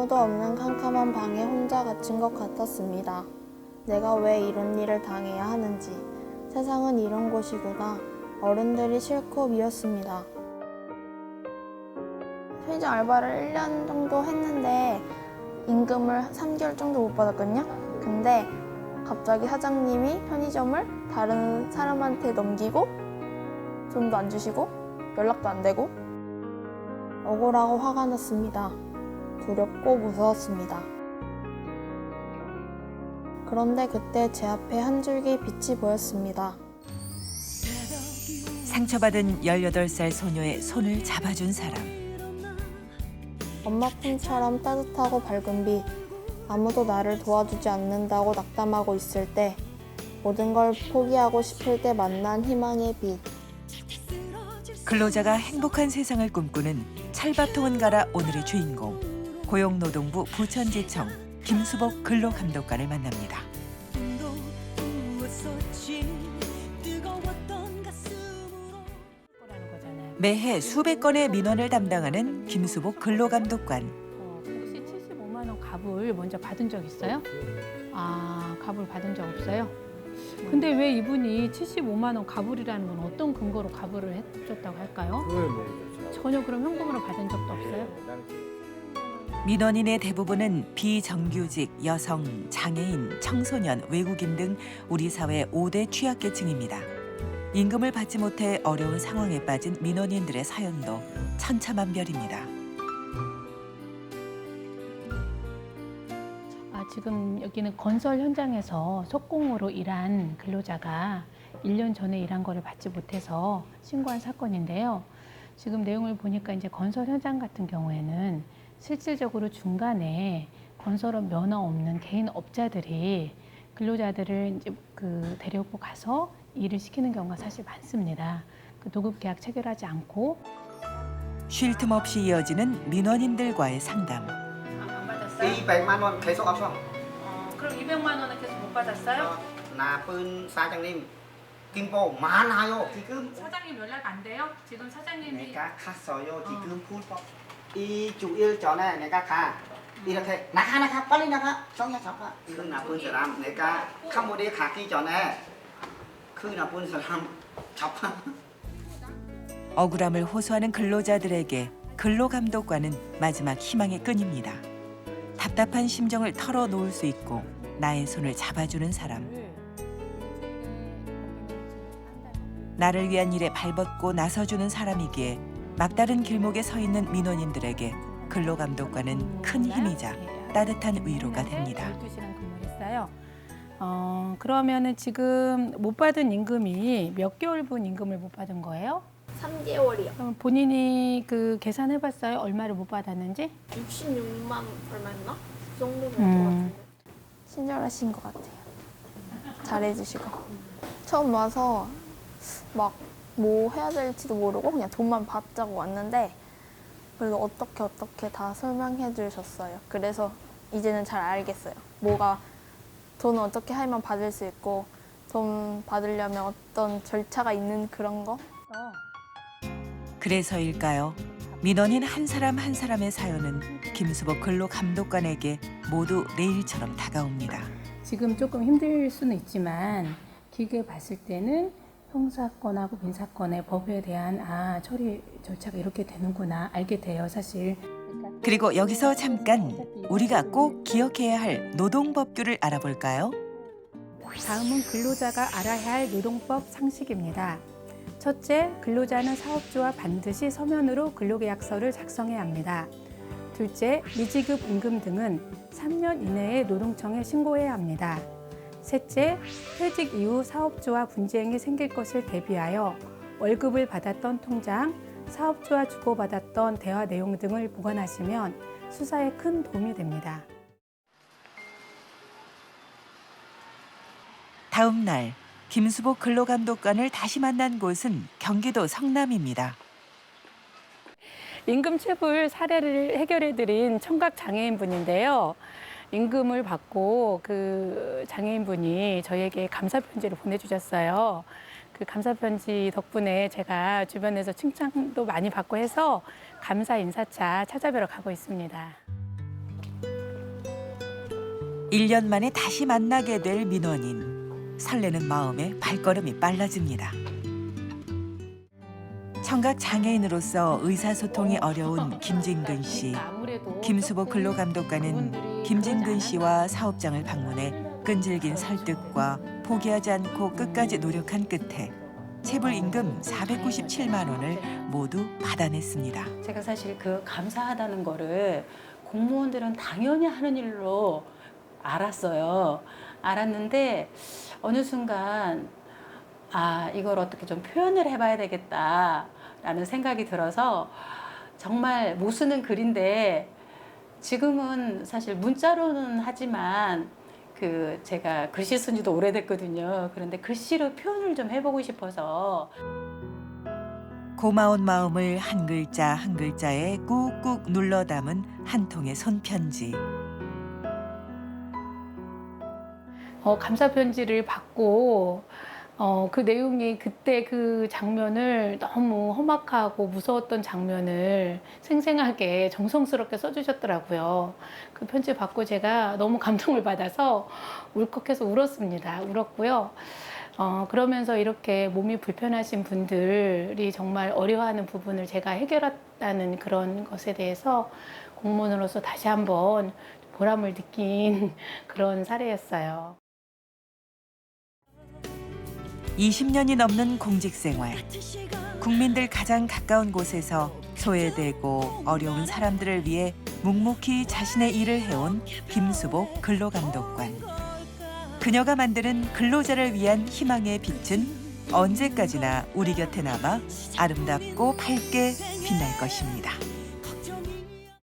아무도 없는 캄캄한 방에 혼자 갇힌 것 같았습니다. 내가 왜 이런 일을 당해야 하는지, 세상은 이런 곳이구나. 어른들이 싫고 미웠습니다. 편의점 알바를 1년 정도 했는데 임금을 3개월 정도 못 받았거든요. 근데 갑자기 사장님이 편의점을 다른 사람한테 넘기고 돈도 안 주시고 연락도 안 되고 억울하고 화가 났습니다. 두렵고 무서웠습니다. 그런데 그때 제 앞에 한 줄기 빛이 보였습니다. 상처받은 18살 소녀의 손을 잡아준 사람. 엄마 품처럼 따뜻하고 밝은 빛, 아무도 나를 도와주지 않는다고 낙담하고 있을 때, 모든 걸 포기하고 싶을 때 만난 희망의 빛. 근로자가 행복한 세상을 꿈꾸는 찰밥통은 가라 오늘의 주인공. 고용노동부 부천지청 김수복 근로감독관을 만납니다. 매해 수백 건의 민원을 담당하는 김수복 근로감독관. 혹시 75만 원 갑을 먼저 받은 적 있어요? 아, 갑을 받은 적 없어요? 근데 왜 이분이 75만 원 갑을이라는 건 어떤 근거로 갑을 해줬다고 할까요? 전혀 그럼 현금으로 받은 적도 없어요? 민원인의 대부분은 비정규직, 여성, 장애인, 청소년, 외국인 등 우리 사회 5대 취약계층입니다. 임금을 받지 못해 어려운 상황에 빠진 민원인들의 사연도 천차만별입니다. 지금 여기는 건설 현장에서 석공으로 일한 근로자가 1년 전에 일한 거를 받지 못해서 신고한 사건인데요. 지금 내용을 보니까 이제 건설 현장 같은 경우에는 실질적으로 중간에 건설업 면허 없는 개인 업자들이 근로자들을 이제 데리고 가서 일을 시키는 경우가 사실 많습니다. 도급 계약 체결하지 않고 쉴 틈 없이 이어지는 민원인들과의 상담. 안 받았어요? 200만 원 계속 없어. 그럼 200만 원은 계속 못 받았어요? 나쁜 사장님 김보 많아요 지금. 사장님 연락 안 돼요? 지금 사장님이 내가 갔어요 지금 불법. 이 주일 전에 내가 가. 이렇게 나가 빨리 나가. 정야 잡아. 그 나쁜 사람 내가 캄보디아 가기 전에 그 나쁜 사람 잡아. 억울함을 호소하는 근로자들에게 근로감독관은 마지막 희망의 끈입니다. 답답한 심정을 털어놓을 수 있고 나의 손을 잡아주는 사람. 나를 위한 일에 발벗고 나서주는 사람이기에 막다른 길목에 서 있는 민원인들에게 근로감독관은 큰 힘이자 따뜻한 위로가 됩니다. 12시간 근무했어요. 그러면은 지금 못 받은 임금이 몇 개월분 임금을 못 받은 거예요? 3개월이요. 그럼 본인이 계산해봤어요? 얼마를 못 받았는지? 66만 얼마였나? 그 정도면 될것 같은데. 친절하신 것 같아요. 잘해주시고. 처음 와서 막 뭐 해야 될지도 모르고 그냥 돈만 받자고 왔는데 그래도 어떻게 다 설명해 주셨어요. 그래서 이제는 잘 알겠어요. 돈은 어떻게 하면 받을 수 있고 돈 받으려면 어떤 절차가 있는 그런 거? 그래서일까요? 민원인 한 사람 한 사람의 사연은 김수복 근로감독관에게 모두 내일처럼 다가옵니다. 지금 조금 힘들 수는 있지만 길게 봤을 때는 형사건하고 민사건의 법에 대한 처리 절차가 이렇게 되는구나 알게 돼요, 사실. 그리고 여기서 잠깐 우리가 꼭 기억해야 할 노동법규를 알아볼까요? 다음은 근로자가 알아야 할 노동법 상식입니다. 첫째, 근로자는 사업주와 반드시 서면으로 근로계약서를 작성해야 합니다. 둘째, 미지급 임금 등은 3년 이내에 노동청에 신고해야 합니다. 셋째, 퇴직 이후 사업주와 분쟁이 생길 것을 대비하여 월급을 받았던 통장, 사업주와 주고받았던 대화 내용 등을 보관하시면 수사에 큰 도움이 됩니다. 다음 날 김수복 근로감독관을 다시 만난 곳은 경기도 성남입니다. 임금 체불 사례를 해결해드린 청각 장애인분인데요. 임금을 받고 그 장애인분이 저에게 감사 편지를 보내주셨어요. 그 감사 편지 덕분에 제가 주변에서 칭찬도 많이 받고 해서 감사 인사차 찾아뵈러 가고 있습니다. 1년 만에 다시 만나게 될 민원인. 설레는 마음에 발걸음이 빨라집니다. 청각 장애인으로서 의사소통이 어려운 김진근 씨. 김수복 근로감독관은 김진근 씨와 사업장을 방문해 끈질긴 설득과 포기하지 않고 끝까지 노력한 끝에 체불 임금 497만 원을 모두 받아냈습니다. 제가 사실 그 감사하다는 거를 공무원들은 당연히 하는 일로 알았어요. 알았는데 어느 순간 이걸 어떻게 좀 표현을 해봐야 되겠다라는 생각이 들어서 정말 못 쓰는 글인데 지금은 사실 문자로는 하지만 제가 글씨 쓴 지도 오래됐거든요. 그런데 글씨로 표현을 좀 해보고 싶어서. 고마운 마음을 한 글자 한 글자에 꾹꾹 눌러 담은 한 통의 손편지. 감사 편지를 받고 그 내용이 그때 그 장면을 너무 험악하고 무서웠던 장면을 생생하게 정성스럽게 써주셨더라고요. 그 편지 받고 제가 너무 감동을 받아서 울컥해서 울었습니다. 울었고요. 그러면서 이렇게 몸이 불편하신 분들이 정말 어려워하는 부분을 제가 해결했다는 그런 것에 대해서 공무원으로서 다시 한번 보람을 느낀 그런 사례였어요. 20년이 넘는 공직생활. 국민들 가장 가까운 곳에서 소외되고 어려운 사람들을 위해 묵묵히 자신의 일을 해온 김수복 근로감독관. 그녀가 만드는 근로자를 위한 희망의 빛은 언제까지나 우리 곁에 남아 아름답고 밝게 빛날 것입니다.